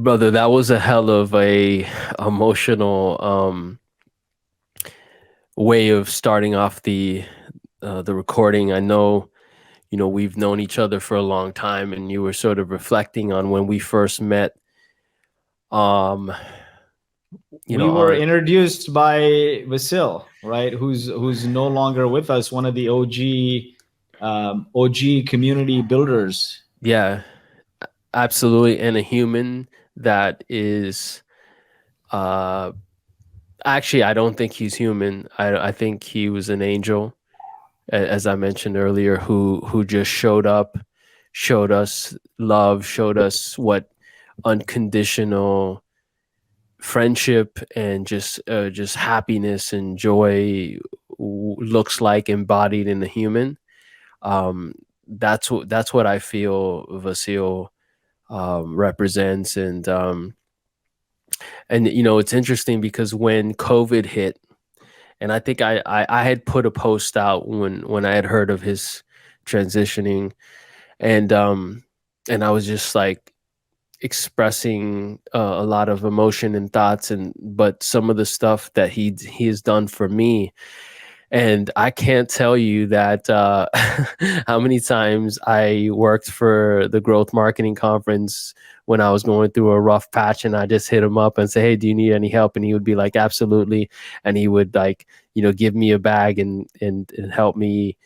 Brother, that was a hell of a emotional way of starting off the recording. I know, we've known each other for a long time, and you were sort of reflecting on when we first met. Um, We were on introduced by Vasil, right? Who's no longer with us, one of the OG community builders. Yeah, absolutely, and a human that is uh actually, I don't think he's human. I think he was an angel, as I mentioned earlier, who just showed up, showed us love, showed us what unconditional friendship and just happiness and joy looks like embodied in the human. Um, that's what I feel Vasil represents, and it's interesting because when COVID hit, and I think I had put a post out when I had heard of his transitioning, and and I was just like expressing a lot of emotion and thoughts, and but some of the stuff that he has done for me, and I can't tell you that how many times I worked for the growth marketing conference when I was going through a rough patch, and I just hit him up and say, "Hey, do you need any help?" And he would be like, "Absolutely," and he would like give me a bag and help me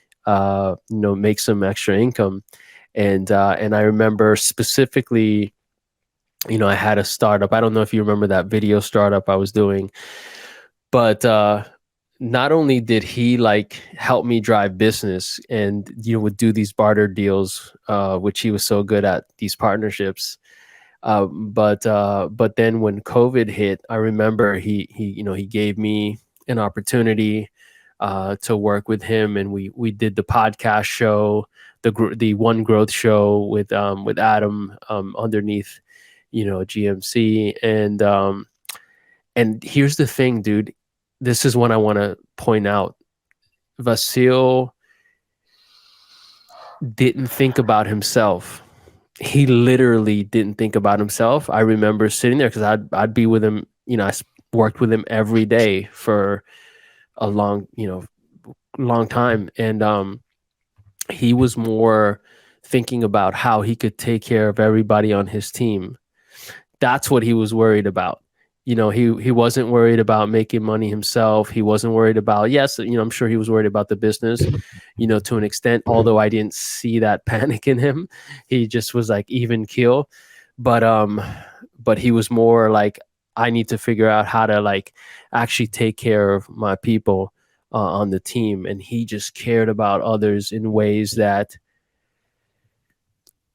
make some extra income, and I remember specifically, I had a startup. I don't know if you remember that video startup I was doing, but not only did he like help me drive business and would do these barter deals, which he was so good at, these partnerships. But then when COVID hit, I remember he gave me an opportunity to work with him, and we did the podcast show, the One Growth show with Adam underneath GMC, and here's the thing, dude. This is what I want to point out. Vasil didn't think about himself. He literally didn't think about himself. I remember sitting there because I'd be with him. I worked with him every day for a long time, and he was more thinking about how he could take care of everybody on his team. That's what he was worried about. He wasn't worried about making money himself. He wasn't worried about, yes, I'm sure he was worried about the business, to an extent, although I didn't see that panic in him. He just was like even keel. But he was more like, I need to figure out how to like actually take care of my people on the team. And he just cared about others in ways that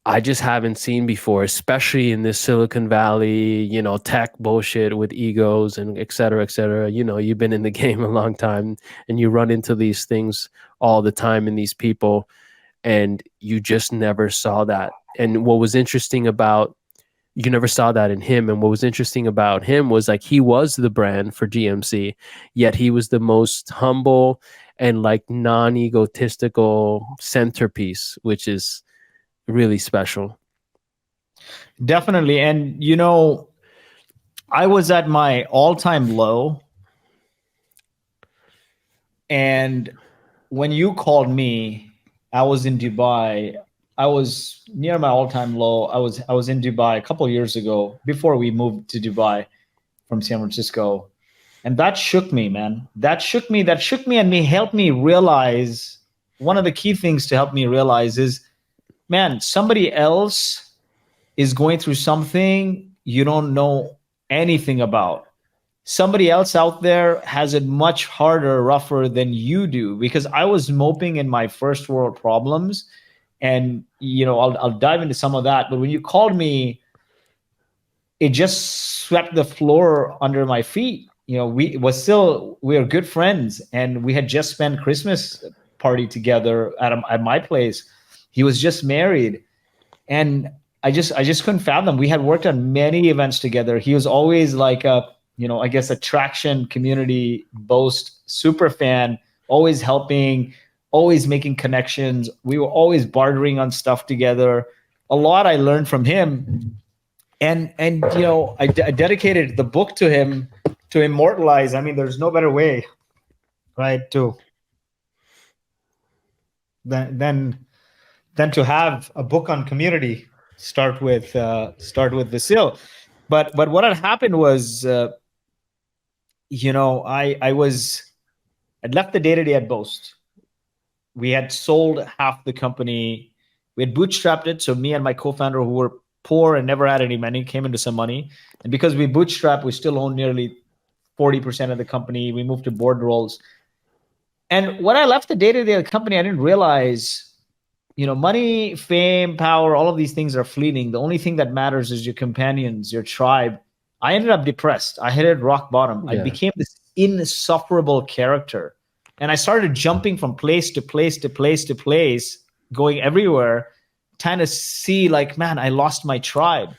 I just haven't seen before, especially in this Silicon Valley, tech bullshit with egos and et cetera, et cetera. You've been in the game a long time, and you run into these things all the time in these people, and you just never saw that. And what was interesting about, you never saw that in him. And what was interesting about him was like, he was the brand for GMC, yet he was the most humble and like non-egotistical centerpiece, which is really special. Definitely. And I was at my all-time low, and when you called me, I was in Dubai. I was near my all-time low. I was in Dubai a couple of years ago before we moved to Dubai from San Francisco. And that shook me, man. That shook me, and helped me realize, one of the key things to help me realize is, man, somebody else is going through something you don't know anything about. Somebody else out there has it much harder, rougher than you do. Because I was moping in my first world problems, and I'll dive into some of that. But when you called me, it just swept the floor under my feet. We are good friends, and we had just spent Christmas party together at my place. He was just married, and I just couldn't fathom. We had worked on many events together. He was always like I guess a Traction community Boast super fan, always helping, always making connections. We were always bartering on stuff together. A lot I learned from him. And I dedicated the book to him to immortalize. I mean, there's no better way, right, to than than to have a book on community start with Vasil. But what had happened was, I'd left the day to day at Boast. We had sold half the company. We had bootstrapped it. So me and my co-founder, who were poor and never had any money, came into some money. And because we bootstrapped, we still own nearly 40% of the company. We moved to board roles. And when I left the day to day of the company, I didn't realize, money, fame, power, all of these things are fleeting. The only thing that matters is your companions, your tribe. I ended up depressed. I hit rock bottom. I Yeah. became this insufferable character. And I started jumping from place to place to place to place, going everywhere, trying to see, like, man, I lost my tribe.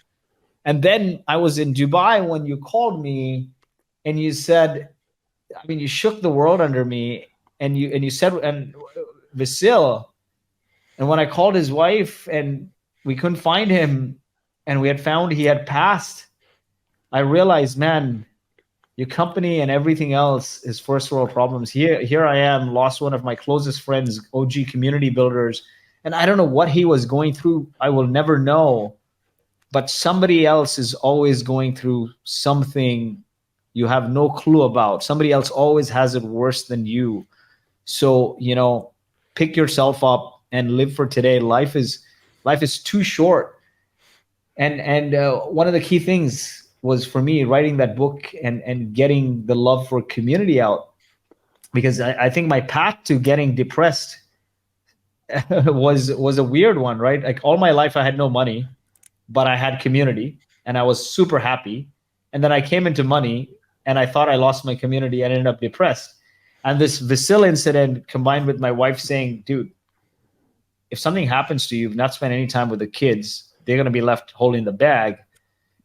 And then I was in Dubai when you called me and you said, I mean, you shook the world under me, and you said, and Vasil, and when I called his wife and we couldn't find him, and we had found he had passed, I realized, man, your company and everything else is first world problems. Here I am, lost one of my closest friends, OG community builders, and I don't know what he was going through. I will never know, but somebody else is always going through something you have no clue about. Somebody else always has it worse than you. So, pick yourself up and live for today. Life is too short. And one of the key things was for me writing that book and getting the love for community out, because I think my path to getting depressed was a weird one, right? Like, all my life I had no money, but I had community and I was super happy. And then I came into money and I thought I lost my community and ended up depressed. And this Vasil incident, combined with my wife saying, dude, if something happens to you, you've not spent any time with the kids, they're going to be left holding the bag.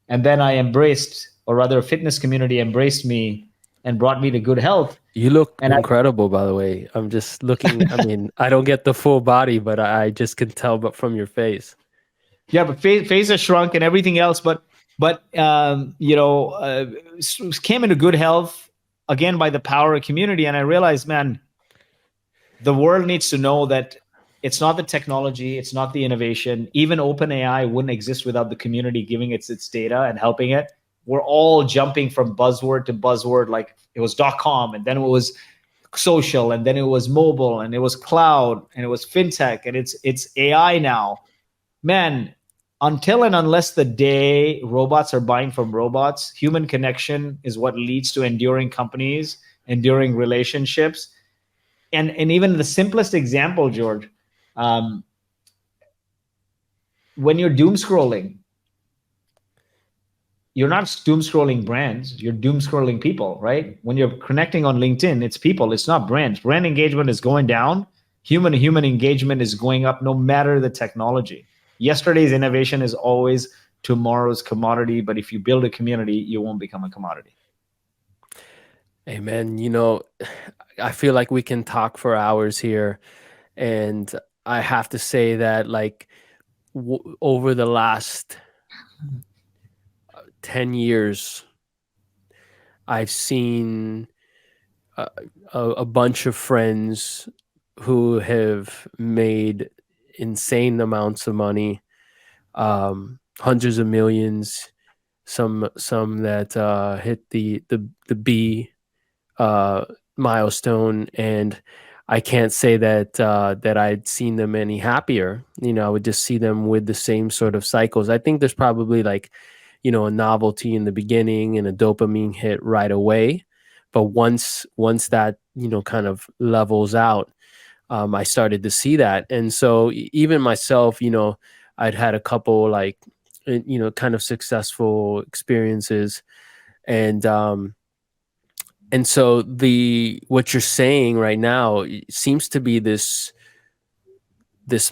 And then I embraced, or rather, a fitness community embraced me and brought me to good health. You look And I, incredible, by the way. I'm just looking. I mean, I don't get the full body, but I just can tell but from your face. yeah, but face has shrunk and everything else. But came into good health again by the power of community. And I realized, man, the world needs to know that it's not the technology, it's not the innovation. Even OpenAI wouldn't exist without the community giving its data and helping it. We're all jumping from buzzword to buzzword. Like, it was .com, and then it was social, and then it was mobile, and it was cloud, and it was fintech, and it's AI now. Man, until and unless the day robots are buying from robots, human connection is what leads to enduring companies, enduring relationships. And even the simplest example, George, um, when you're doom scrolling, you're not doom scrolling brands, you're doom scrolling people, right? When you're connecting on LinkedIn, it's people, it's not brands. Brand engagement is going down. Human to human engagement is going up, no matter the technology. Yesterday's innovation is always tomorrow's commodity. But if you build a community, you won't become a commodity. Amen. I feel like we can talk for hours here, and I have to say that, like, over the last 10 years, I've seen a bunch of friends who have made insane amounts of money, hundreds of millions, some that hit the B milestone, and I can't say that I'd seen them any happier. I would just see them with the same sort of cycles. I think there's probably, like, a novelty in the beginning and a dopamine hit right away, but once that kind of levels out, I started to see that. And so even myself, I'd had a couple, like, kind of successful experiences, and so what you're saying right now seems to be this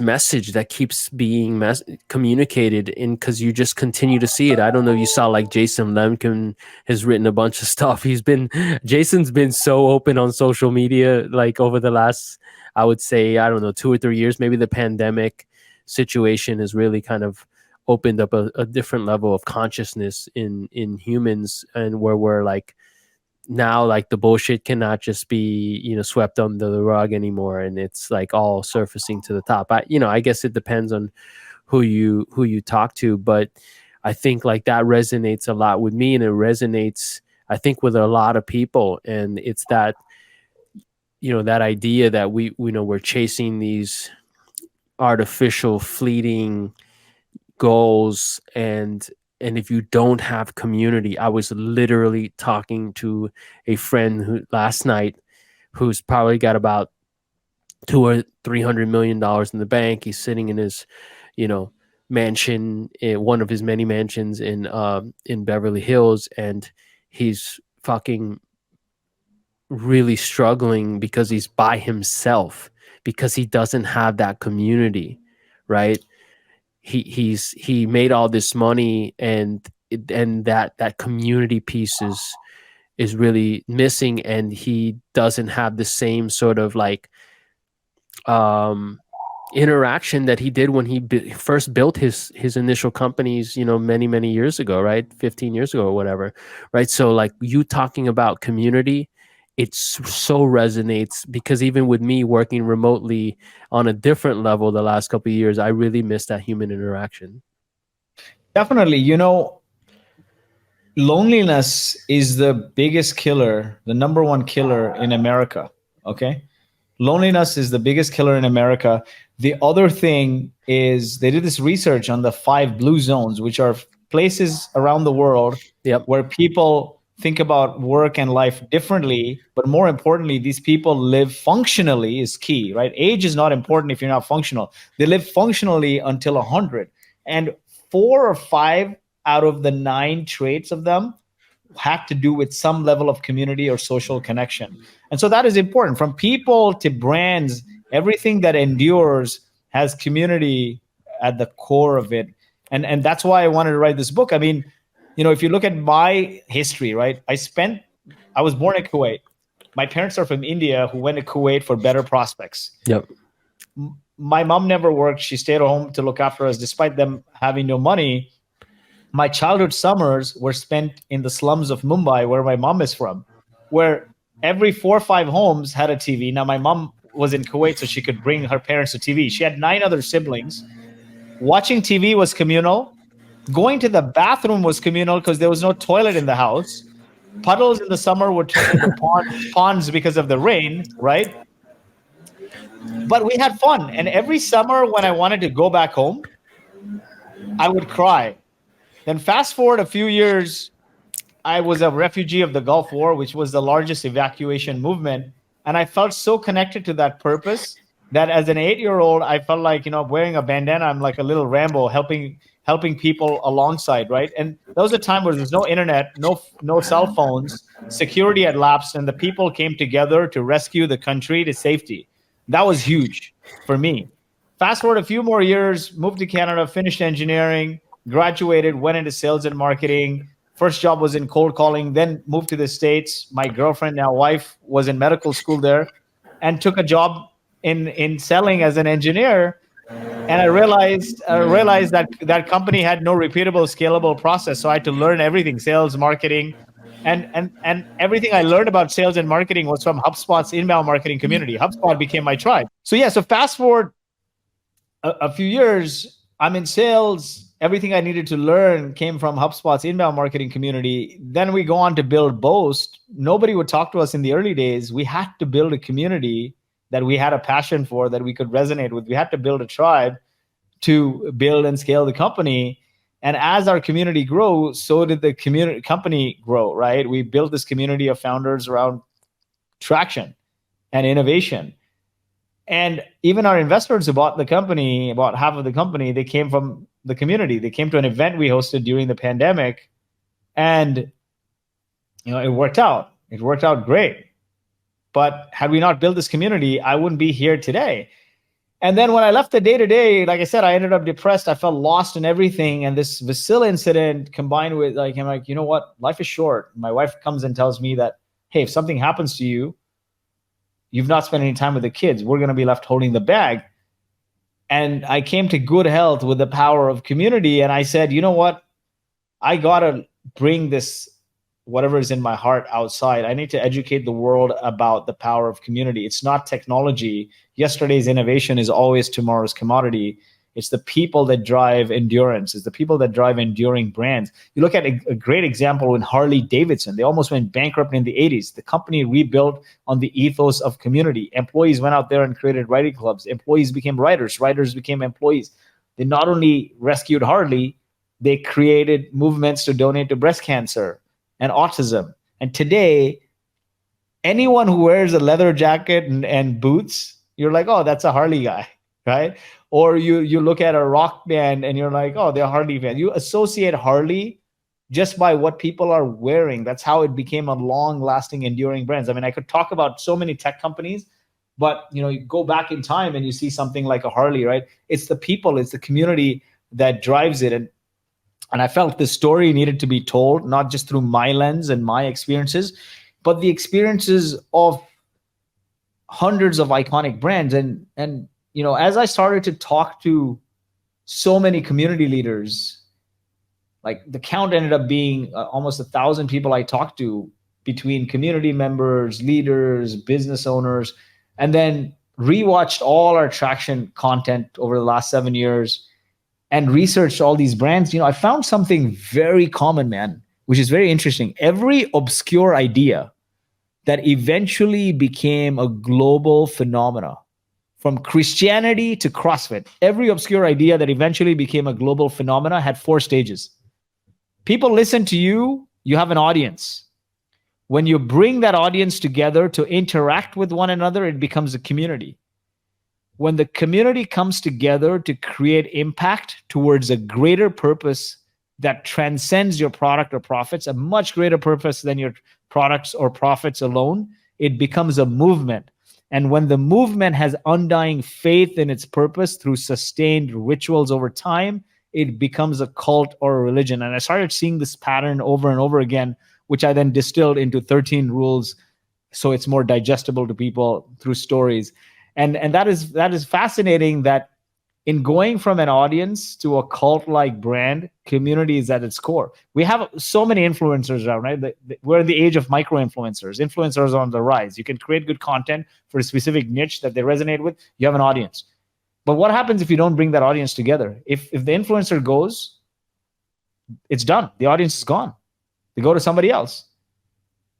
message that keeps being communicated in, because you just continue to see it. I don't know if you saw, like, Jason Lemkin has written a bunch of stuff. Jason's been so open on social media, like, over the last, I would say, I don't know, 2 or 3 years. Maybe the pandemic situation has really kind of opened up a different level of consciousness in humans, and where we're like, now like the bullshit cannot just be, you know, swept under the rug anymore, and it's like all surfacing to the top. I guess it depends on who you talk to, but I think like that resonates a lot with me, and it resonates, I think, with a lot of people. And it's that, you know, that idea that we know we're chasing these artificial fleeting goals, and if you don't have community. I was literally talking to a friend who last night, who's probably got about 200 or $300 million in the bank. He's sitting in his, you know, mansion, one of his many mansions in Beverly Hills, and he's fucking really struggling because he's by himself, because he doesn't have that community, right? He made all this money, and that community piece is really missing, and he doesn't have the same sort of like um interaction that he did when he first built his initial companies, you know, many years ago, right? 15 years ago or whatever, right? So like, you talking about community, it so resonates, because even with me working remotely on a different level the last couple of years, I really miss that human interaction. Definitely. Loneliness is the biggest killer, the number one killer in America. Okay. Loneliness is the biggest killer in America. The other thing is they did this research on the 5 blue zones, which are places around the world Yep. where people think about work and life differently. But more importantly, these people live functionally is key, right? Age is not important if you're not functional. They live functionally until 100. And 4 or 5 out of the 9 traits of them have to do with some level of community or social connection. And so that is important. From people to brands, everything that endures has community at the core of it. And that's why I wanted to write this book. I mean, if you look at my history, right? I was born in Kuwait. My parents are from India who went to Kuwait for better prospects. Yep. My mom never worked. She stayed at home to look after us despite them having no money. My childhood summers were spent in the slums of Mumbai, where my mom is from, where every 4 or 5 homes had a TV. Now, my mom was in Kuwait, so she could bring her parents to TV. She had 9 other siblings. Watching TV was communal. Going to the bathroom was communal because there was no toilet in the house. Puddles in the summer would turn into ponds because of the rain, right? But we had fun. And every summer when I wanted to go back home, I would cry. Then fast forward a few years, I was a refugee of the Gulf War, which was the largest evacuation movement. And I felt so connected to that purpose that as an 8-year-old, I felt like, wearing a bandana, I'm like a little Rambo helping people alongside, right? And that was a time where there's no internet, no cell phones, security had lapsed, and the people came together to rescue the country to safety. That was huge for me. Fast forward a few more years, moved to Canada, finished engineering, graduated, went into sales and marketing. First job was in cold calling, then moved to the States. My girlfriend, now wife, was in medical school there and took a job in selling as an engineer. And I realized that company had no repeatable, scalable process. So I had to learn everything, sales, marketing, and everything I learned about sales and marketing was from HubSpot's inbound marketing community. HubSpot became my tribe. So fast forward a few years, I'm in sales. Everything I needed to learn came from HubSpot's inbound marketing community. Then we go on to build Boast. Nobody would talk to us in the early days. We had to build a community that we had a passion for, that we could resonate with. We had to build a tribe to build and scale the company. And as our community grows, so did the company grow, right? We built this community of founders around traction and innovation. And even our investors who bought the company, about half of the company, they came from the community. They came to an event we hosted during the pandemic, and it worked out. It worked out great. But had we not built this community, I wouldn't be here today. And then when I left the day-to-day, like I said, I ended up depressed. I felt lost in everything. And this Vasil incident combined with I'm like, you know what? Life is short. My wife comes and tells me that, hey, if something happens to you, you've not spent any time with the kids. We're going to be left holding the bag. And I came to good health with the power of community. And I said, you know what? I got to bring this, whatever is in my heart, outside. I need to educate the world about the power of community. It's not technology. Yesterday's innovation is always tomorrow's commodity. It's the people that drive endurance. It's the people that drive enduring brands. You look at a great example in Harley Davidson. They almost went bankrupt in the 80s. The company rebuilt on the ethos of community. Employees went out there and created riding clubs. Employees became riders. Riders became employees. They not only rescued Harley, they created movements to donate to breast cancer and autism. And today, anyone who wears a leather jacket and boots, you're like, oh, that's a Harley guy, right? Or you look at a rock band and you're like, oh, they're Harley fans. You associate Harley just by what people are wearing. That's how it became a long-lasting, enduring brand. I mean, I could talk about so many tech companies, but you go back in time and you see something like a Harley, right? It's the people, it's the community that drives it. And I felt this story needed to be told, not just through my lens and my experiences, but the experiences of hundreds of iconic brands. And as I started to talk to so many community leaders, like the count ended up being almost 1,000 people I talked to, between community members, leaders, business owners, and then rewatched all our Traction content over the last 7 years and researched all these brands. I found something very common, man, which is very interesting. Every obscure idea that eventually became a global phenomena, from Christianity to CrossFit, every obscure idea that eventually became a global phenomena had 4 stages. People listen to you, you have an audience. When you bring that audience together to interact with one another, it becomes a community. When the community comes together to create impact towards a greater purpose that transcends your product or profits, a much greater purpose than your products or profits alone, it becomes a movement. And when the movement has undying faith in its purpose through sustained rituals over time, it becomes a cult or a religion. And I started seeing this pattern over and over again, which I then distilled into 13 rules so it's more digestible to people through stories. And that is fascinating, that in going from an audience to a cult-like brand, community is at its core. We have so many influencers around, right? We're in the age of micro-influencers. Influencers are on the rise. You can create good content for a specific niche that they resonate with. You have an audience. But what happens if you don't bring that audience together? If the influencer goes, it's done. The audience is gone. They go to somebody else.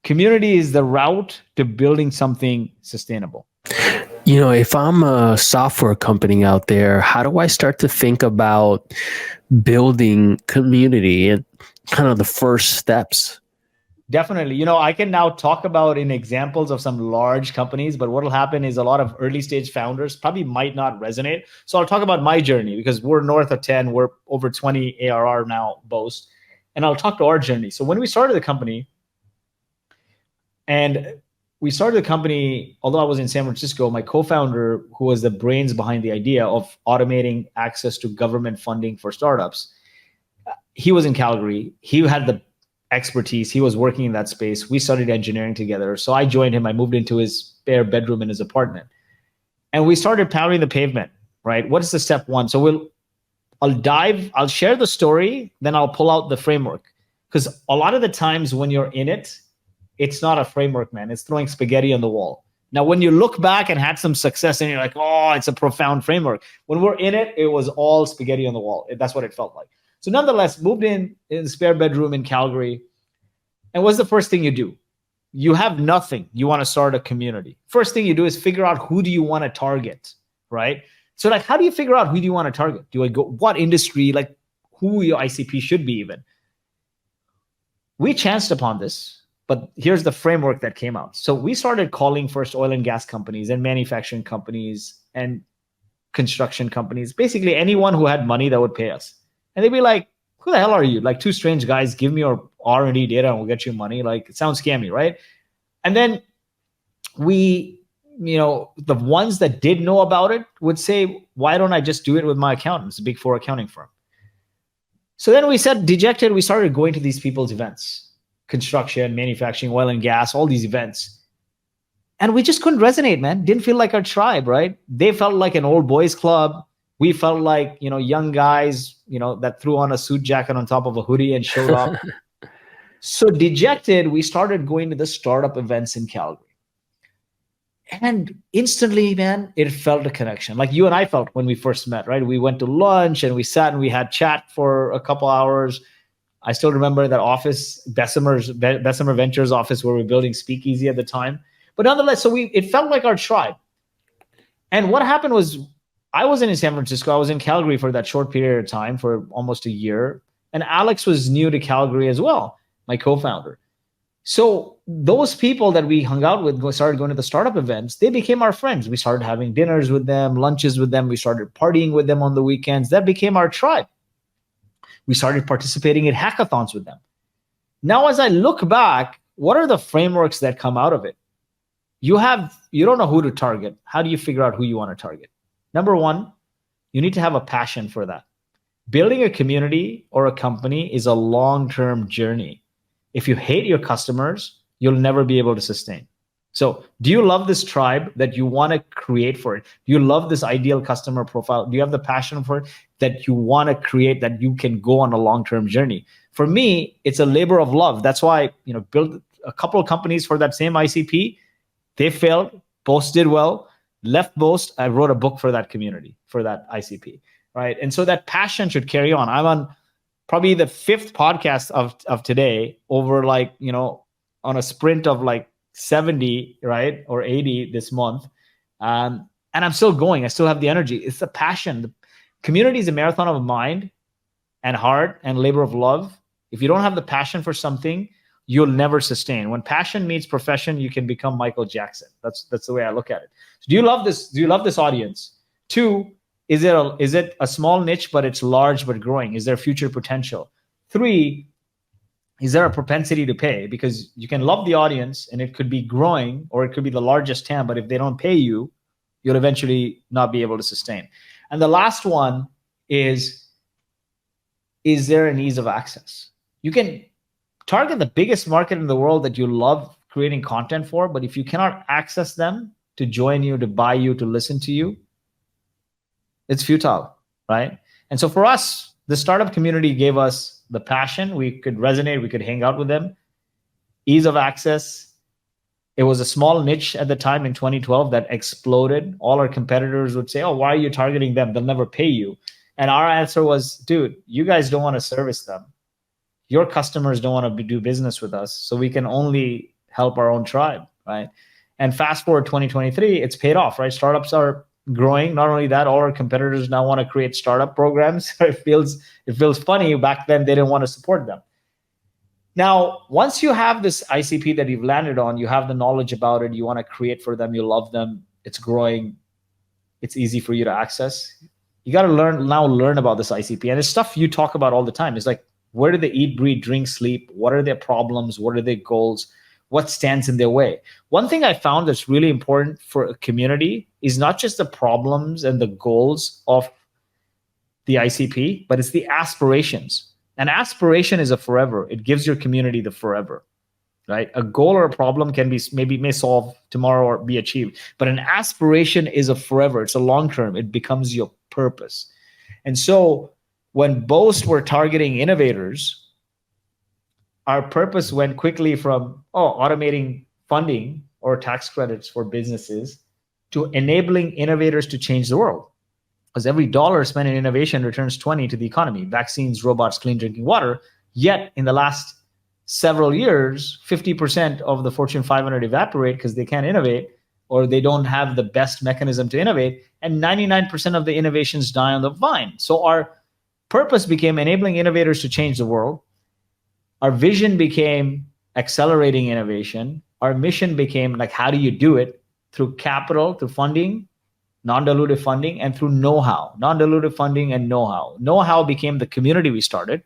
Community is the route to building something sustainable. If I'm a software company out there, how do I start to think about building community and kind of the first steps? Definitely. I can now talk about in examples of some large companies, but what will happen is a lot of early stage founders probably might not resonate. So I'll talk about my journey, because we're north of 10, we're over 20 ARR now, Boast. And I'll talk to our journey. So when we started the company, although I was in San Francisco, my co-founder, who was the brains behind the idea of automating access to government funding for startups, he was in Calgary. He had the expertise. He was working in that space. We studied engineering together. So I joined him. I moved into his spare bedroom in his apartment. And we started pounding the pavement, right? What is the step one? So I'll share the story, then I'll pull out the framework. Because a lot of the times when you're in it, it's not a framework, man. It's throwing spaghetti on the wall. Now, when you look back and had some success and you're like, oh, it's a profound framework. When we're in it, it was all spaghetti on the wall. That's what it felt like. So nonetheless, moved in the spare bedroom in Calgary. And what's the first thing you do? You have nothing. You want to start a community. First thing you do is figure out, who do you want to target, right? So how do you figure out who do you want to target? Do I go, what industry, who your ICP should be even? We chanced upon this, but here's the framework that came out. So we started calling first oil and gas companies and manufacturing companies and construction companies, basically anyone who had money that would pay us. And they'd be like, who the hell are you? Two strange guys, give me your R&D data and we'll get you money. It sounds scammy, right? And then the ones that did know about it would say, why don't I just do it with my accountant? It's a Big Four accounting firm. So then we said, dejected, we started going to these people's events, construction, manufacturing, oil and gas, all these events. And we just couldn't resonate, man. Didn't feel like our tribe, right? They felt like an old boys club. We felt like, young guys, that threw on a suit jacket on top of a hoodie and showed up. So dejected, we started going to the startup events in Calgary. And instantly, man, it felt a connection. Like you and I felt when we first met, right? We went to lunch and we sat and we had chat for a couple hours. I still remember that office, Bessemer Ventures office, where we were building Speakeasy at the time. But nonetheless, so it felt like our tribe. And what happened was, I wasn't in San Francisco. I was in Calgary for that short period of time, for almost a year. And Alex was new to Calgary as well, my co-founder. So those people that we hung out with, started going to the startup events, they became our friends. We started having dinners with them, lunches with them. We started partying with them on the weekends. That became our tribe. We started participating in hackathons with them. Now, as I look back, what are the frameworks that come out of it? You don't know who to target. How do you figure out who you want to target? Number one, you need to have a passion for that. Building a community or a company is a long-term journey. If you hate your customers, you'll never be able to sustain. So do you love this tribe that you want to create for it? Do you love this ideal customer profile? Do you have the passion for it that you want to create, that you can go on a long-term journey? For me, it's a labor of love. That's why, built a couple of companies for that same ICP. They failed. Boast did well. Left Boast. I wrote a book for that community, for that ICP, right? And so that passion should carry on. I'm on probably the 5th podcast of today, over on a sprint of 70, right? Or 80 this month. And I'm still going. I still have the energy. It's the passion. The community is a marathon of mind and heart and labor of love. If you don't have the passion for something, you'll never sustain. When passion meets profession, you can become Michael Jackson. That's the way I look at it. So do you love this? Do you love this audience? 2, is it a small niche, but it's large but growing? Is there future potential? 3, is there a propensity to pay? Because you can love the audience and it could be growing, or it could be the largest TAM, but if they don't pay you, you'll eventually not be able to sustain. And the last one is there an ease of access? You can target the biggest market in the world that you love creating content for, but if you cannot access them to join you, to buy you, to listen to you, it's futile, right? And so for us, the startup community gave us the passion. We could resonate, we could hang out with them. Ease of access. It was a small niche at the time in 2012 that exploded. All our competitors would say, oh, why are you targeting them? They'll never pay you. And our answer was, dude, you guys don't want to service them. Your customers don't want to do business with us, so we can only help our own tribe, right? And fast forward 2023, it's paid off, right? Startups are growing. Not only that, all our competitors now want to create startup programs. It feels funny. Back then, they didn't want to support them. Now, once you have this ICP that you've landed on, you have the knowledge about it, you want to create for them, you love them, it's growing, it's easy for you to access. You got to learn about this ICP. And it's stuff you talk about all the time. It's like, where do they eat, breathe, drink, sleep? What are their problems? What are their goals? What stands in their way? One thing I found that's really important for a community is not just the problems and the goals of the ICP, but it's the aspirations. An aspiration is a forever. It gives your community the forever, right? A goal or a problem can be may solve tomorrow or be achieved, but an aspiration is a forever. It's a long term. It becomes your purpose. And so when Boast were targeting innovators, our purpose went quickly from automating funding or tax credits for businesses to enabling innovators to change the world. Because every dollar spent in innovation returns 20 to the economy. Vaccines, robots, clean drinking water. Yet in the last several years, 50% of the Fortune 500 evaporate because they can't innovate, or they don't have the best mechanism to innovate. And 99% of the innovations die on the vine. So our purpose became enabling innovators to change the world. Our vision became accelerating innovation. Our mission became how do you do it? Through capital, through funding, non-dilutive funding, and through know-how. Non-dilutive funding and know-how. Know-how became the community we started,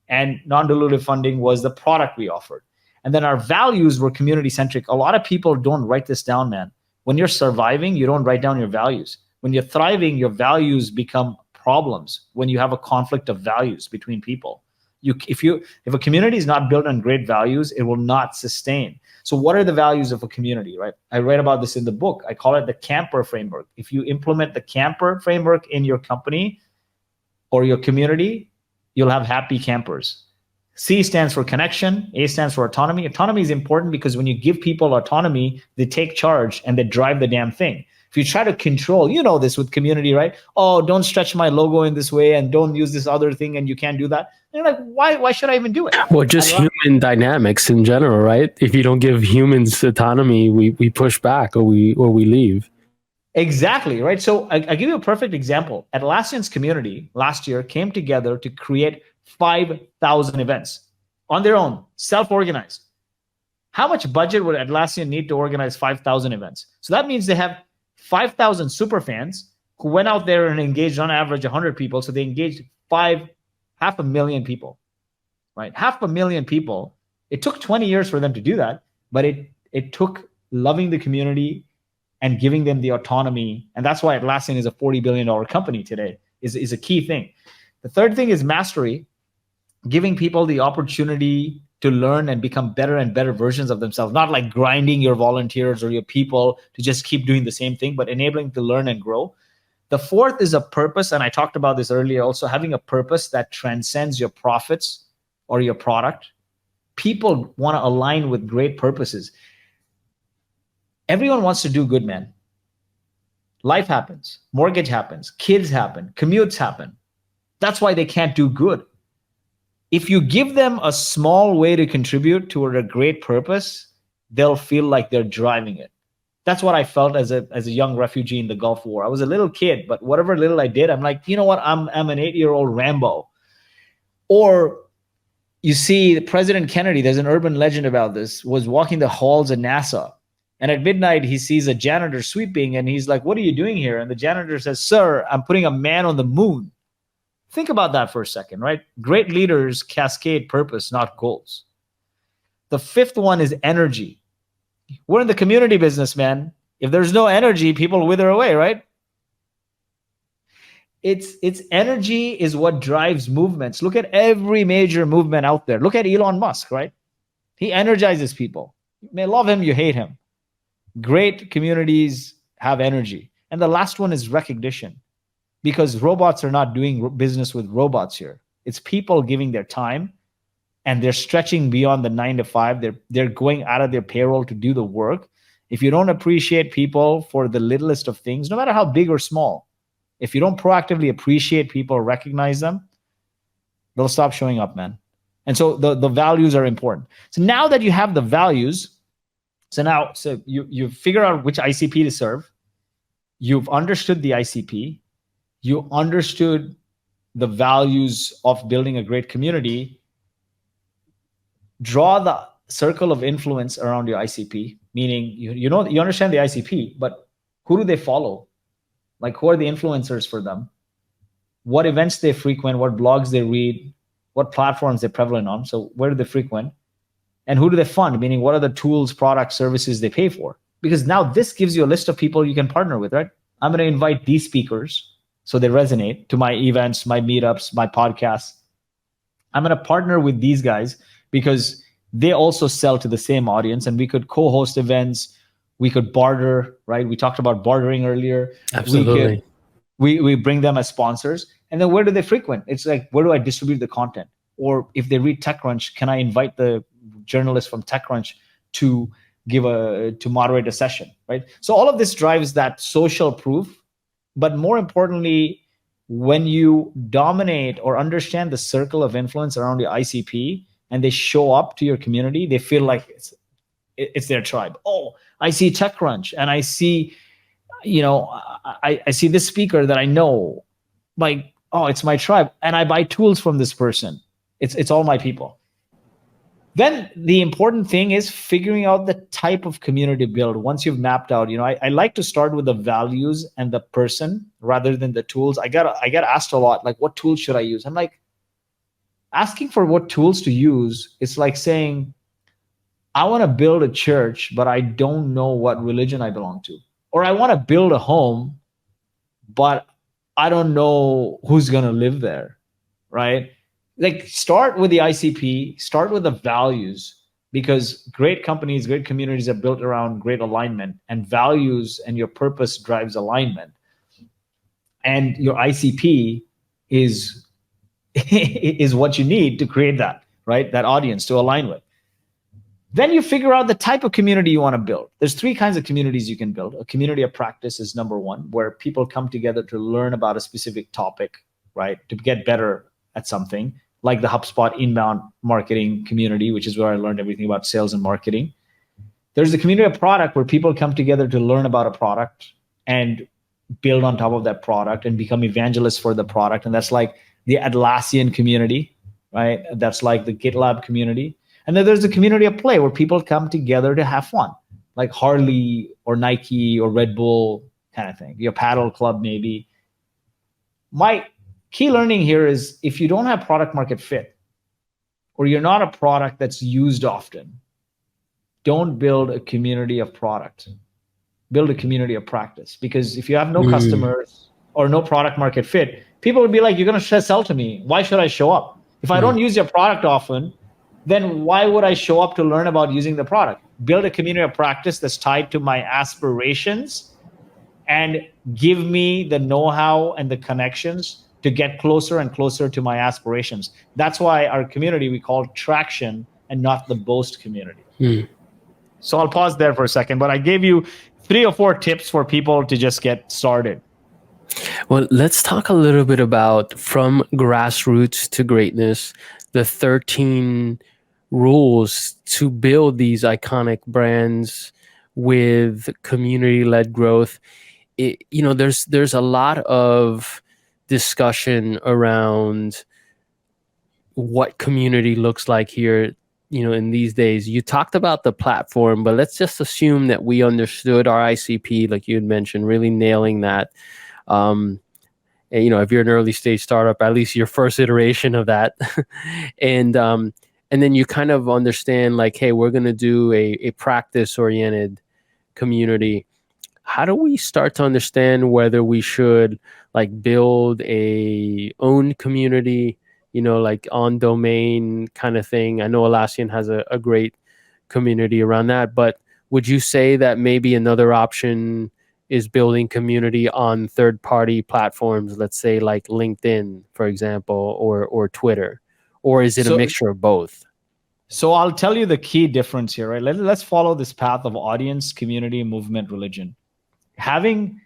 and non-dilutive funding was the product we offered. And then our values were community-centric. A lot of people don't write this down, man. When you're surviving, you don't write down your values. When you're thriving, your values become problems when you have a conflict of values between people. If a community is not built on great values, it will not sustain. So what are the values of a community, right? I read about this in the book. I call it the camper framework. If you implement the camper framework in your company or your community, you'll have happy campers. C stands for connection. A stands for autonomy. Autonomy is important because when you give people autonomy, they take charge and they drive the damn thing. If you try to control, you know this with community, right? Oh, don't stretch my logo in this way and don't use this other thing and you can't do that. And you're like, why should I even do it? Well, just human dynamics in general, right? If you don't give humans autonomy, we push back or we leave. Exactly, right? So I give you a perfect example. Atlassian's community last year came together to create 5,000 events on their own, self-organized. How much budget would Atlassian need to organize 5,000 events? So that means they have 5,000 super fans who went out there and engaged on average 100 people. So they engaged half a million people, right? Half a million people. It took 20 years for them to do that, but it took loving the community and giving them the autonomy. And that's why Atlassian is a $40 billion company today, is a key thing. The third thing is mastery, giving people the opportunity to learn and become better and better versions of themselves, not like grinding your volunteers or your people to just keep doing the same thing, but enabling them to learn and grow. The fourth is a purpose, and I talked about this earlier also, having a purpose that transcends your profits or your product. People want to align with great purposes. Everyone wants to do good, man. Life happens, mortgage happens, kids happen, commutes happen. That's why they can't do good. If you give them a small way to contribute toward a great purpose, they'll feel like they're driving it. That's what I felt as a young refugee in the Gulf War. I was a little kid, but whatever little I did, I'm like, you know what? I'm an 8-year-old Rambo. Or you see President Kennedy, there's an urban legend about this, was walking the halls of NASA. And at midnight, he sees a janitor sweeping and he's like, what are you doing here? And the janitor says, sir, I'm putting a man on the moon. Think about that for a second, right? Great leaders cascade purpose, not goals. The fifth one is energy. We're in the community business, man. If there's no energy, people wither away, right? It's energy is what drives movements. Look at every major movement out there. Look at Elon Musk, right? He energizes people. You may love him, you hate him. Great communities have energy. And the last one is recognition, because robots are not doing business with robots here. It's people giving their time and they're stretching beyond the 9 to 5. They're going out of their payroll to do the work. If you don't appreciate people for the littlest of things, no matter how big or small, if you don't proactively appreciate people, recognize them, they'll stop showing up, man. And so the values are important. So now that you have the values, so you figure out which ICP to serve. You've understood the ICP. You understood the values of building a great community. Draw the circle of influence around your ICP, meaning you understand the ICP, but who do they follow? Like, who are the influencers for them? What events they frequent, what blogs they read, what platforms they're prevalent on. So where do they frequent? And who do they fund? Meaning, what are the tools, products, services they pay for? Because now this gives you a list of people you can partner with, right? I'm going to invite these speakers so they resonate to my events, my meetups, my podcasts. I'm going to partner with these guys because they also sell to the same audience, and we could co-host events. We could barter, right? We talked about bartering earlier. Absolutely. We bring them as sponsors. And then where do they frequent? It's like, where do I distribute the content? Or if they read TechCrunch, can I invite the journalist from TechCrunch to moderate a session, right? So all of this drives that social proof. But more importantly, when you dominate or understand the circle of influence around your ICP and they show up to your community, they feel like it's their tribe. Oh, I see TechCrunch and I see, I see this speaker that I know, like, oh, it's my tribe. And I buy tools from this person. It's all my people. Then the important thing is figuring out the type of community build. Once you've mapped out, I like to start with the values and the person rather than the tools. I get asked a lot, like, what tools should I use? I'm like, asking for what tools to use, it's like saying, I want to build a church, but I don't know what religion I belong to. Or I want to build a home, but I don't know who's going to live there, right? like start with the ICP, start with the values, because great companies, great communities are built around great alignment, and values and your purpose drives alignment. And your ICP is is what you need to create that, right? That audience to align with. Then you figure out the type of community you want to build. There's three kinds of communities you can build. A community of practice is number one, where people come together to learn about a specific topic, right? To get better at something, like the HubSpot inbound marketing community, which is where I learned everything about sales and marketing. There's the community of product, where people come together to learn about a product and build on top of that product and become evangelists for the product. And that's like the Atlassian community, right? That's like the GitLab community. And then there's the community of play, where people come together to have fun, like Harley or Nike or Red Bull kind of thing, your paddle club maybe. My key learning here is, if you don't have product market fit, or you're not a product that's used often, don't build a community of product. Build a community of practice. Because if you have no customers or no product market fit, people would be like, you're going to sell to me. Why should I show up? If I don't use your product often, then why would I show up to learn about using the product? Build a community of practice that's tied to my aspirations, and give me the know-how and the connections to get closer and closer to my aspirations. That's why our community we call Traction and not the Boast community. So I'll pause there for a second, but I gave you 3 or 4 tips for people to just get started. Well, let's talk a little bit about From Grassroots to Greatness, the 13 rules to build these iconic brands with community-led growth. There's a lot of discussion around what community looks like here, in these days. You talked about the platform, but let's just assume that we understood our ICP, like you had mentioned, really nailing that. And, if you're an early stage startup, at least your first iteration of that. And then you kind of understand, like, hey, we're going to do a practice-oriented community. How do we start to understand whether we should like build a own community, like on domain kind of thing? I know Atlassian has a great community around that, but would you say that maybe another option is building community on third-party platforms, let's say like LinkedIn, for example, or Twitter? Or is it a mixture of both? So I'll tell you the key difference here, right? Let's follow this path of audience, community, movement, religion. And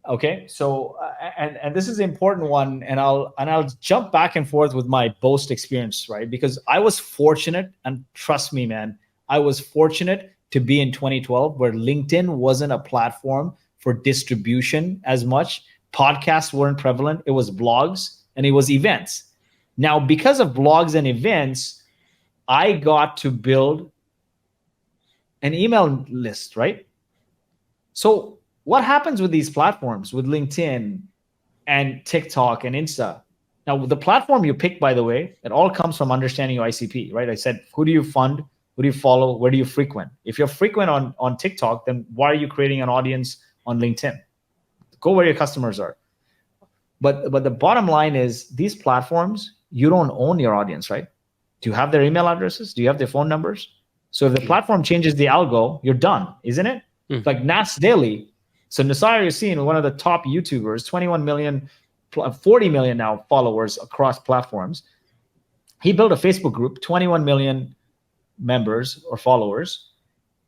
this is an important one, and I'll jump back and forth with my Boast experience, right? Because I was fortunate, and trust me, man, I was fortunate to be in 2012 where LinkedIn wasn't a platform for distribution as much. Podcasts weren't prevalent. It was blogs and it was events. Now, because of blogs and events, I got to build an email list, right? So what happens with these platforms, with LinkedIn and TikTok and Insta? Now, the platform you pick, by the way, it all comes from understanding your ICP, right? I said, who do you fund? Who do you follow? Where do you frequent? If you're frequent on TikTok, then why are you creating an audience on LinkedIn? Go where your customers are. But the bottom line is, these platforms, you don't own your audience, right? Do you have their email addresses? Do you have their phone numbers? So if the platform changes the algo, you're done, isn't it? Like Nas Daily. So Nasir Yassin, one of the top YouTubers, 21 million, 40 million now followers across platforms. He built a Facebook group, 21 million members or followers.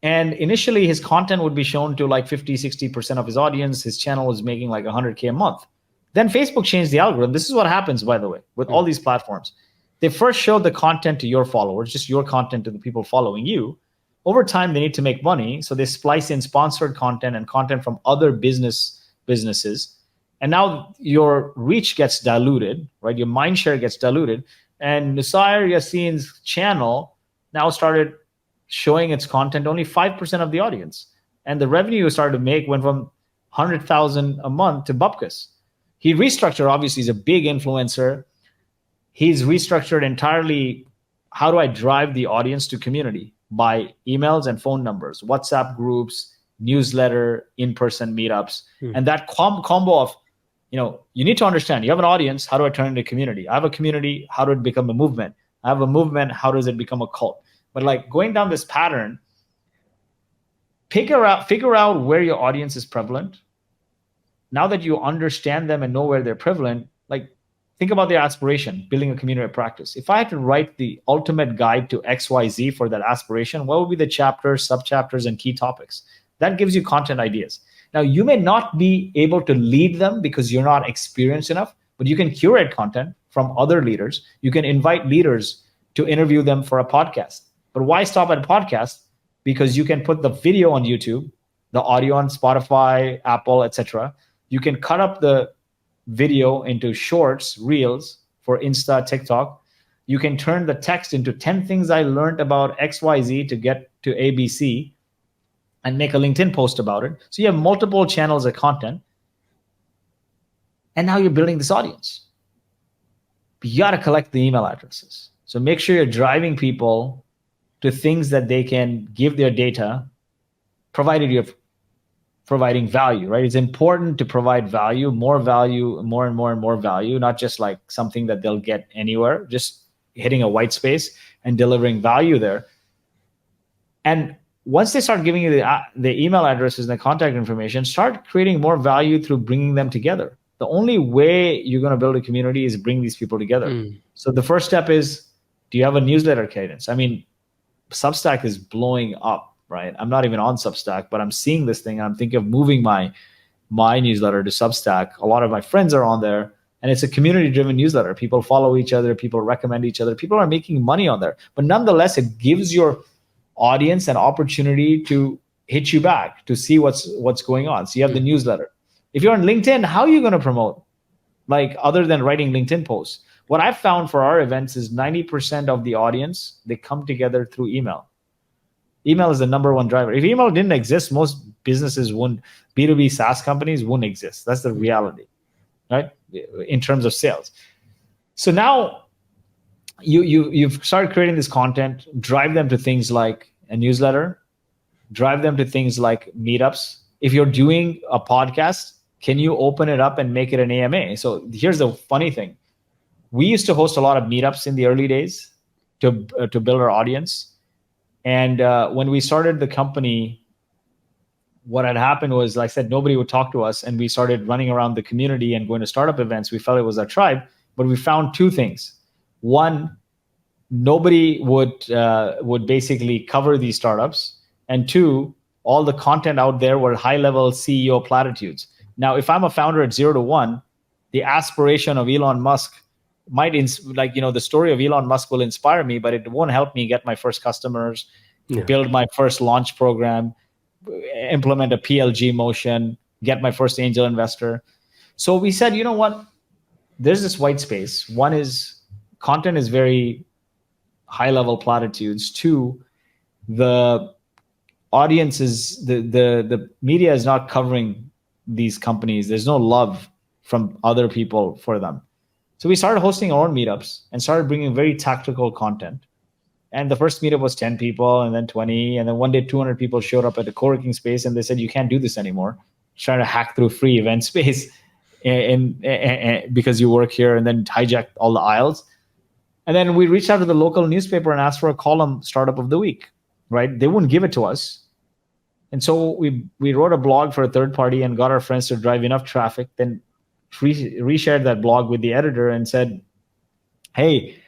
And initially his content would be shown to like 50, 60% of his audience. His channel was making like 100K a month. Then Facebook changed the algorithm. This is what happens, by the way, with all these platforms. They first showed the content to your followers, just your content to the people following you. Over time, they need to make money. So they splice in sponsored content and content from other businesses. And now your reach gets diluted, right? Your mind share gets diluted. And Nasir Yassin's channel now started showing its content only 5% of the audience. And the revenue you started to make went from 100,000 a month to bupkis. He restructured, obviously, he's a big influencer. He's restructured entirely, how do I drive the audience to community? By emails and phone numbers, WhatsApp groups, newsletter, in-person meetups. And that combo of You need to understand, you have an audience, how do I turn it into a community? I have a community, how do it become a movement? I have a movement, how does it become a cult? But like going down this pattern, figure out where your audience is prevalent. Now that you understand them and know where they're prevalent, like think about their aspiration, building a community of practice. If I had to write the ultimate guide to XYZ for that aspiration, what would be the chapters, subchapters, and key topics? That gives you content ideas. Now, you may not be able to lead them because you're not experienced enough, but you can curate content from other leaders. You can invite leaders to interview them for a podcast. But why stop at a podcast? Because you can put the video on YouTube, the audio on Spotify, Apple, etc. You can cut up the video into shorts, reels for Insta, TikTok. You can turn the text into 10 things I learned about XYZ to get to ABC and make a LinkedIn post about it. So you have multiple channels of content. And now you're building this audience. But you got to collect the email addresses. So make sure you're driving people to things that they can give their data, provided you're providing value, right? It's important to provide value, more and more value, not just like something that they'll get anywhere, just hitting a white space and delivering value there. And once they start giving you the email addresses and the contact information, start creating more value through bringing them together. The only way you're going to build a community is bring these people together. So the first step is, do you have a newsletter cadence? I mean, Substack is blowing up, right? I'm not even on Substack, but I'm seeing this thing. I'm thinking of moving my newsletter to Substack. A lot of my friends are on there, and it's a community-driven newsletter. People follow each other. People recommend each other. People are making money on there. But nonetheless, it gives your audience an opportunity to hit you back, to see what's going on. So you have the newsletter. If you're on LinkedIn, how are you going to promote? Like, other than writing LinkedIn posts? What I've found for our events is 90% of the audience, they come together through email. Email is the number one driver. If email didn't exist, most businesses wouldn't, B2B SaaS companies wouldn't exist. That's the reality, right? In terms of sales. So now you've started creating this content, drive them to things like a newsletter, drive them to things like meetups. If you're doing a podcast, can you open it up and make it an AMA? So here's the funny thing. We used to host a lot of meetups in the early days to build our audience. And when we started the company, what had happened was, like I said, nobody would talk to us. And we started running around the community and going to startup events. We felt it was our tribe, but we found two things. One, nobody would basically cover these startups. And two, all the content out there were high-level CEO platitudes. Now, if I'm a founder at 0 to 1, the aspiration of Elon Musk might, the story of Elon Musk will inspire me, but it won't help me get my first customers, build my first launch program, implement a PLG motion, get my first angel investor. So we said, you know what? There's this white space. One is content is very high-level platitudes. Two, the audience is the media is not covering these companies. There's no love from other people for them. So we started hosting our own meetups and started bringing very tactical content. And the first meetup was 10 people, and then 20, and then one day 200 people showed up at a co-working space, and they said, you can't do this anymore. Trying to hack through free event space and because you work here, and then hijack all the aisles. And then we reached out to the local newspaper and asked for a column, Startup of the Week, right? They wouldn't give it to us. And so we wrote a blog for a third party and got our friends to drive enough traffic, then reshared that blog with the editor and said, hey,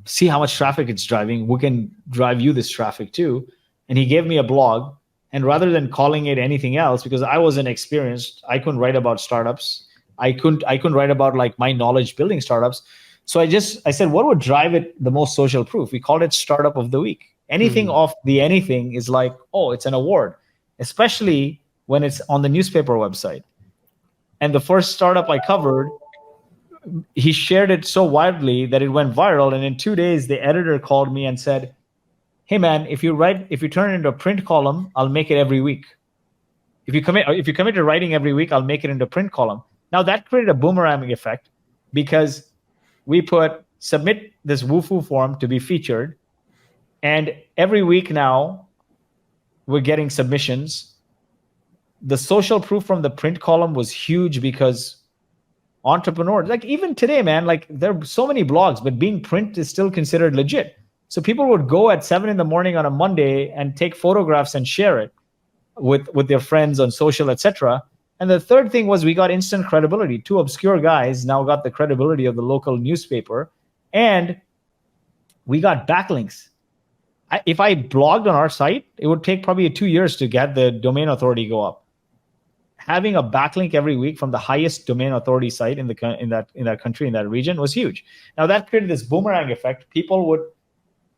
see how much traffic it's driving. We can drive you this traffic too. And he gave me a blog. And rather than calling it anything else, because I wasn't experienced, I couldn't write about startups. I couldn't write about like my knowledge building startups. So I said, what would drive it the most social proof? We called it Startup of the Week. Anything off the anything is like, oh, it's an award, especially when it's on the newspaper website. And the first startup I covered, he shared it so widely that it went viral. And in 2 days, the editor called me and said, hey man, if you turn it into a print column, I'll make it every week. If you commit to writing every week, I'll make it into a print column. Now that created a boomerang effect, because we submit this woofu form to be featured. And every week now we're getting submissions. The social proof from the print column was huge, because entrepreneurs. Like even today, man, like there are so many blogs, but being print is still considered legit. So people would go at 7 in the morning on a Monday and take photographs and share it with their friends on social, etc. And the third thing was we got instant credibility. Two obscure guys now got the credibility of the local newspaper, and we got backlinks. If I blogged on our site, it would take probably 2 years to get the domain authority go up. Having a backlink every week from the highest domain authority site in that country, in that region, was huge. Now that created this boomerang effect. People would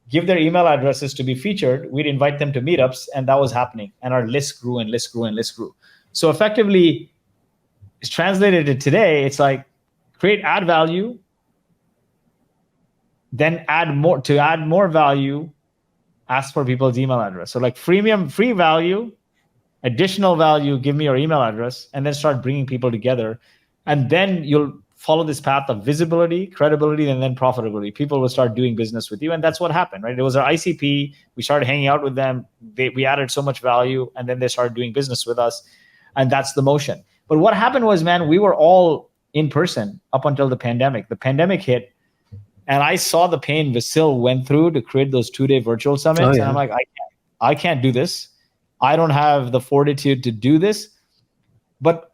give their email addresses to be featured. We'd invite them to meetups, and that was happening. And our list grew and list grew and list grew. So effectively, it's translated to today. It's like create ad value, then add more value, ask for people's email address. So like freemium, free value, additional value, give me your email address, and then start bringing people together. And then you'll follow this path of visibility, credibility, and then profitability. People will start doing business with you. And that's what happened, right? It was our ICP. We started hanging out with them. We added so much value, and then they started doing business with us. And that's the motion. But what happened was, man, we were all in person up until the pandemic. The pandemic hit, and I saw the pain Vasil went through to create those 2-day virtual summits. Oh, yeah. And I'm like, I can't do this. I don't have the fortitude to do this. But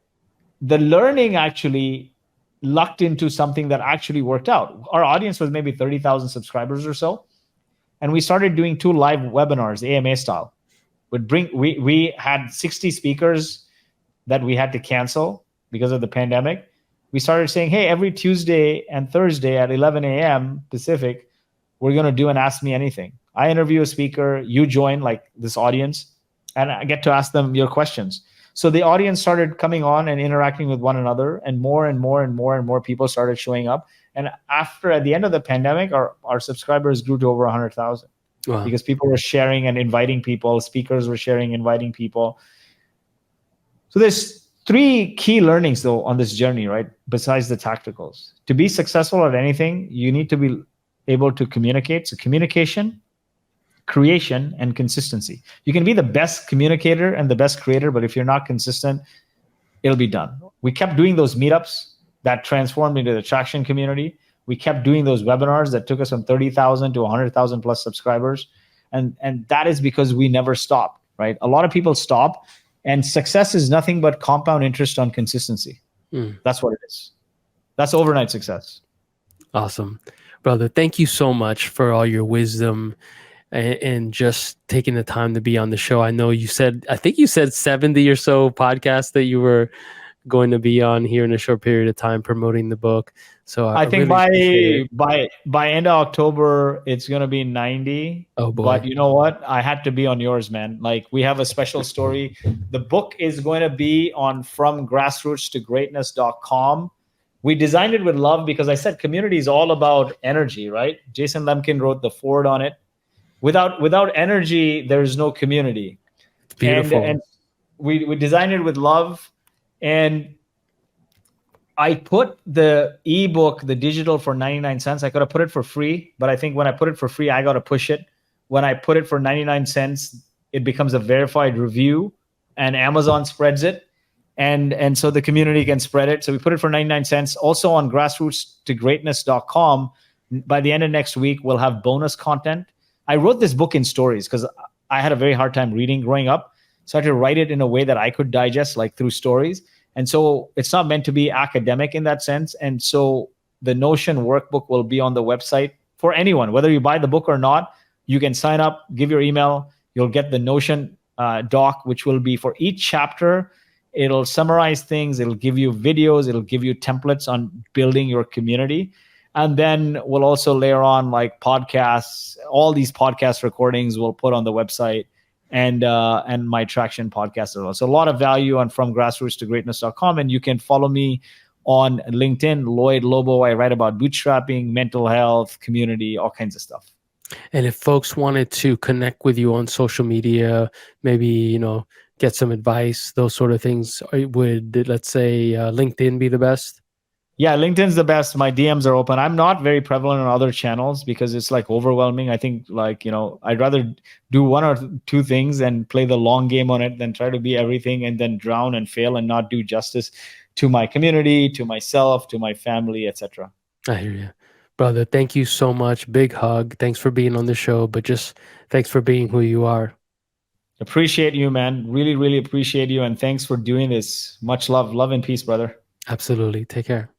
the learning actually lucked into something that actually worked out. Our audience was maybe 30,000 subscribers or so. And we started doing 2 live webinars, AMA style. We had 60 speakers that we had to cancel because of the pandemic. We started saying, hey, every Tuesday and Thursday at 11 a.m. Pacific, we're going to do an Ask Me Anything. I interview a speaker, you join like this audience, and I get to ask them your questions. So the audience started coming on and interacting with one another, and more people started showing up. And at the end of the pandemic, our subscribers grew to over 100,000. Wow. Because people were sharing and inviting people, speakers were sharing, inviting people. So there's 3 key learnings though on this journey, right? Besides the tacticals. To be successful at anything, you need to be able to communicate. So communication, creation, and consistency. You can be the best communicator and the best creator, but if you're not consistent, it'll be done. We kept doing those meetups that transformed into the Traction community. We kept doing those webinars that took us from 30,000 to 100,000 plus subscribers. And that is because we never stopped, right? A lot of people stop, and success is nothing but compound interest on consistency. That's what it is. That's overnight success. Awesome. Brother, thank you so much for all your wisdom and just taking the time to be on the show. I think you said 70 or so podcasts that you were going to be on here in a short period of time promoting the book. So I think really by end of October, it's going to be 90. Oh boy. But you know what? I had to be on yours, man. Like we have a special story. The book is going to be on From Grassroots to Greatness.com. We designed it with love because I said community is all about energy, right? Jason Lemkin wrote the foreword on it. Without energy, there's no community. It's beautiful. And we designed it with love. And I put the ebook, the digital, for 99 cents. I could have put it for free, but I think when I put it for free, I got to push it. When I put it for 99 cents, it becomes a verified review, and Amazon spreads it. And so the community can spread it. So we put it for 99 cents. Also on grassroots to greatness.com, by the end of next week, we'll have bonus content. I wrote this book in stories because I had a very hard time reading growing up. So I had to write it in a way that I could digest, like through stories. And so it's not meant to be academic in that sense. And so the Notion workbook will be on the website for anyone, whether you buy the book or not. You can sign up, give your email. You'll get the Notion doc, which will be for each chapter. It'll summarize things. It'll give you videos. It'll give you templates on building your community. And then we'll also layer on like podcasts. All these podcast recordings we'll put on the website, and my Traction podcast as well. So a lot of value on From Grassroots to Greatness.com. And you can follow me on LinkedIn, Lloyed Lobo. I write about bootstrapping, mental health, community, all kinds of stuff. And if folks wanted to connect with you on social media, maybe, get some advice, those sort of things, would, let's say, LinkedIn be the best? Yeah, LinkedIn's the best. My DMs are open. I'm not very prevalent on other channels because it's like overwhelming. I think I'd rather do 1 or 2 things and play the long game on it than try to be everything and then drown and fail and not do justice to my community, to myself, to my family, etc. I hear you. Brother, thank you so much. Big hug. Thanks for being on the show, but just thanks for being who you are. Appreciate you, man. Really, really appreciate you. And thanks for doing this. Much love. Love and peace, brother. Absolutely. Take care.